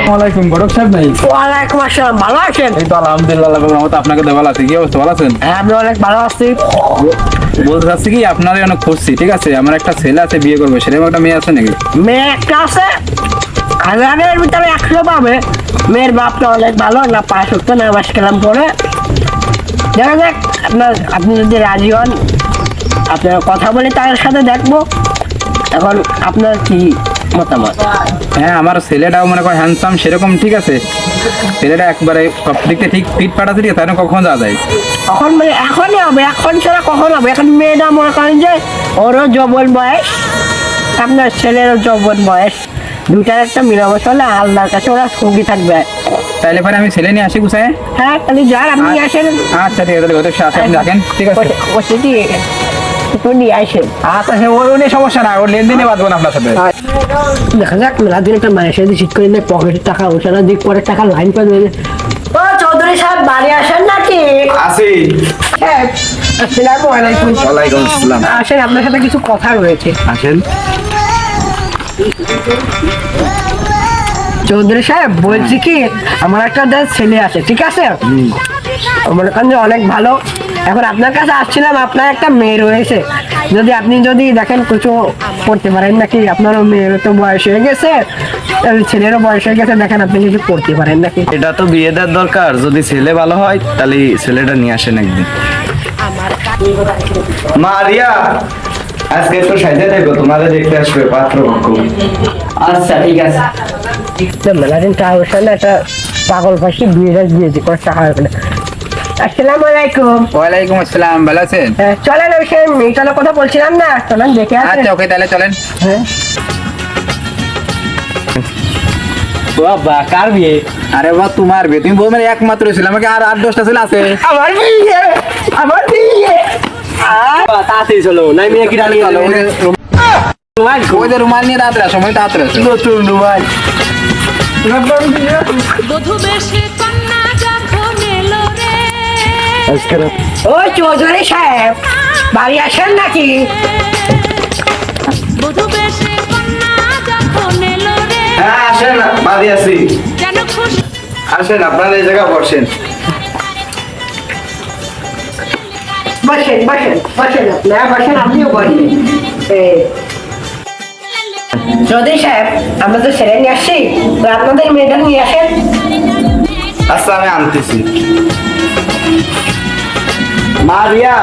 ওয়ালাইকুম ঘটক সাহেব নাই? ওয়ালাইকুম আসসালাম, ভালো আছেন? এই তো আলহামদুলিল্লাহ, আপনাকে তো ভালো আছে। কি অবস্থা, ভালো আছেন? হ্যাঁ, আমি অনেক ভালো আছি। বলতে চাচ্ছি কি, আপনারই অনেক খুঁজছি। ঠিক আছে, আমার একটা ছেলে আছে, বিয়ে করবে, সেরকম একটা মেয়ে আছে নাকি? মেয়ে একটা আছে, হাজারের ভিতরে 100 পাবে। মেয়ের বাপটা অনেক ভালো, না 5 ওয়াক্ত নামাজ কালাম পড়ে। দেখা যাক, আপনি যদি রাজি হন, আপনার কথা বলে তার সাথে দেখবো। এখন আপনার কি মতামত? হ্যাঁ, আমার ছেলেটাও মনে করেন হ্যান্ডসাম, সেরকম ঠিক আছে। ছেলেটা একবারে সব দিক থেকে ঠিক ফিট ফাট আছে, ঠিক আছে। তাই না, কখন যাওয়া যায়? এখন মানে এখনই হবে, এখন ছাড়া কখন হবে? এখন মেয়েটা মনে করেন যে ওরও যৌবন বয়স, আপনার ছেলেরও যৌবন বয়স, দুটার একটা মিলাবস হলে আল্লাহর কাছে ওরা সঙ্গী থাকবে। তাইলে পরে আমি ছেলে নিয়ে আসি গুছায়। হ্যাঁ, তাহলে যান, আপনি আসেন। আচ্ছা ঠিক আছে, তাহলে ঘটক সাহেব আপনি রাখেন, ঠিক আছে। ওষুধই একটু নিয়ে আসেন। আচ্ছা, হ্যাঁ, ওর নিয়ে সমস্যা না, ওর লেনদেনে বাঁধবো না আপনার সাথে। দেখা যাক, মেলাদিন একটা মায়ের সাথে ঠিক করে নেই, পকেটের টাকা ওঠানো দিক, পরে টাকা লাইন করে দেবে। ও চৌধুরী সাহেব, বাড়ি আসেন নাকি? আসি। হ্যাঁ, আসসালামু আলাইকুম। ওয়ালাইকুম আসসালাম। আসেন, আপনার সাথে কিছু কথা রয়েছে। আসেন। চৌধুরী সাহেব, বলছি কি, আমার একটা ছেলে আছে, ঠিক আছে? মনে করেন যে অনেক ভালো। এখন আপনার কাছে আসছিলাম, আপনার একটা মেয়ে রয়েছে, যদি দেখেন কিছু করতে পারেন নাকি। আপনারও মেয়েরও তো বয়স হয়ে গেছে, ছেলেরও বয়স হয়ে গেছে, দেখেন আপনি কিছু করতে পারেন নাকি। এটা তো বিয়ে দেওয়ার দরকার। যদি ছেলে ভালো হয় তাহলে ছেলেটা নিয়ে আসেন একদিন। মারিয়া, আজকে একটু সাইজে দেখো, তোমাদের দেখতে আসবে পাত্রপক্ষ। আচ্ছা, ঠিক আছে। মেলাদিন টাকা পয়সা না, একটা পাগল ফাঁসি বিয়েটা দিয়েছি, কোনো টাকা হবে না। আসসালামু আলাইকুম। ওয়ালাইকুম আসসালাম, ভালো আছেন? হ্যাঁ, চলেন, ওই সে মেয়েটার কথা বলছিলাম না, চলেন দেখে আসেন। আচ্ছা, ওকে, তাহলে চলেন। হ্যাঁ, বাবা, কার বিয়ে? আরে বাবা, তোমার বিয়ে। তুমি বউ মানে একমাত্র ছিল, আমাকে আর 8-10টা ছেলে আছে। আমার বিয়ে, আমার বিয়ে। তাড়াতাড়ি চলো, নাই মেয়ে কি ডালি ভালো ওই যে রুমাল নিয়ে তাড়াতাড়ি আসো, সময় তাড়াতাড়ি আসো। নতুন রুমাল। বধূ বেশে কন্যা যখন এলো রে, ও চৌধুরী সাহেব, বাড়ি আসেন নাকি? বধূ বেশে কন্যা যখন এলো রে, হ্যাঁ, আসেন, বাড়ি আছি। যেন খুশি আসেন, আপনারা এই জায়গা বসেন। বসেন, বসেন, বসেন, আপনারা বসেন, আপনিও বসেন। চৌধুরী সাহেব, আমরা তো ছেলে নিয়ে আসছি, তো আপনাদের মেয়েটা নিয়ে আসেন। আচ্ছা, আমি আনতেছি। মারিয়া,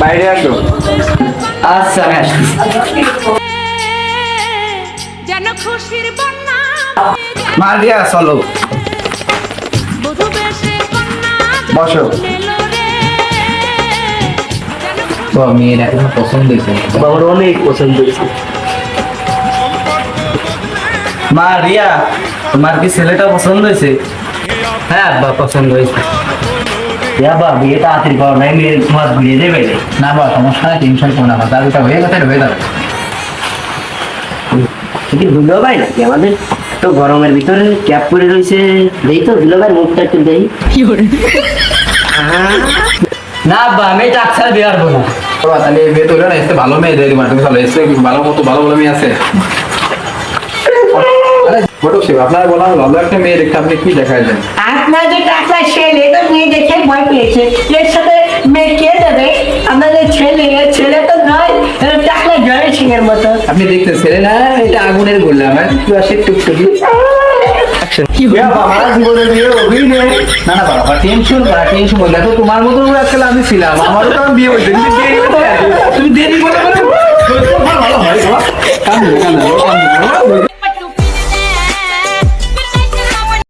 বাইরে আসো। আচ্ছা, আমি আসতেছি। যেন খুশির বন্যা, মারিয়া, চলো বধূ বেশে কন্যা বসো। যখন এলো রে, যেন খুশি তো মেয়ের এখন পছন্দ হয়েছে। বাবার অনেক পছন্দ হয়েছে। মারিয়া, তোমার কি ছেলেটা পছন্দ হয়েছে? হ্যাঁ আব্বা, পছন্দ হয়েছে। বাবা, বিয়ে তাড়াতাড়ি করো, নাই মেয়ের তোমার ঘুরিয়ে দেবে। না বাবা, সমস্যা নেই, টেনশন করো না। তার ওটা হয়ে গেছে, হয়ে যাবে। কি ধুলো ভাই নাকি আমাদের তো গরমের ভিতরে ক্যাপ পরে রয়েছে, দেই তো ধুলো ভাই মুখটা একটু দেই। না বা, আমি টাকছাড়া বিয়ে পারবো না। বাবা, তাহলে এই বিয়ে তো হলো না, এসে ভালো মেয়ে দেয় মার্কেটে, চলো এসে ভালো মতো ভালো ভালো মেয়ে আছে। আরে ঘটক সাহেব, আপনারা বললাম ভালো একটা মেয়ে দেখতে, আপনি কি দেখাইলেন? আপনার যে টাকা ছেলে, তো মেয়ে দেখে ভয় পেয়েছে, এর সাথে মেয়ে কে দেবে? আপনাদের ছেলে তো নয়, টাকলা জয় সিং এর মতো। আপনি দেখতেন ছেলে না, এটা আগুনের গোলা, আমার একটু আসে টুকটুকি। আমার জীবনে বিয়ে হবেই না। না না বাবা, টেনশন করা, টেনশন করলে তো তোমার মতো আজকাল আমি ছিলাম, আমারও তো আমি বিয়ে হয়েছে। তুমি দেরি করে, তুমি দেরি করে ভালো হয় বাবা। কান্দো, কান্দো।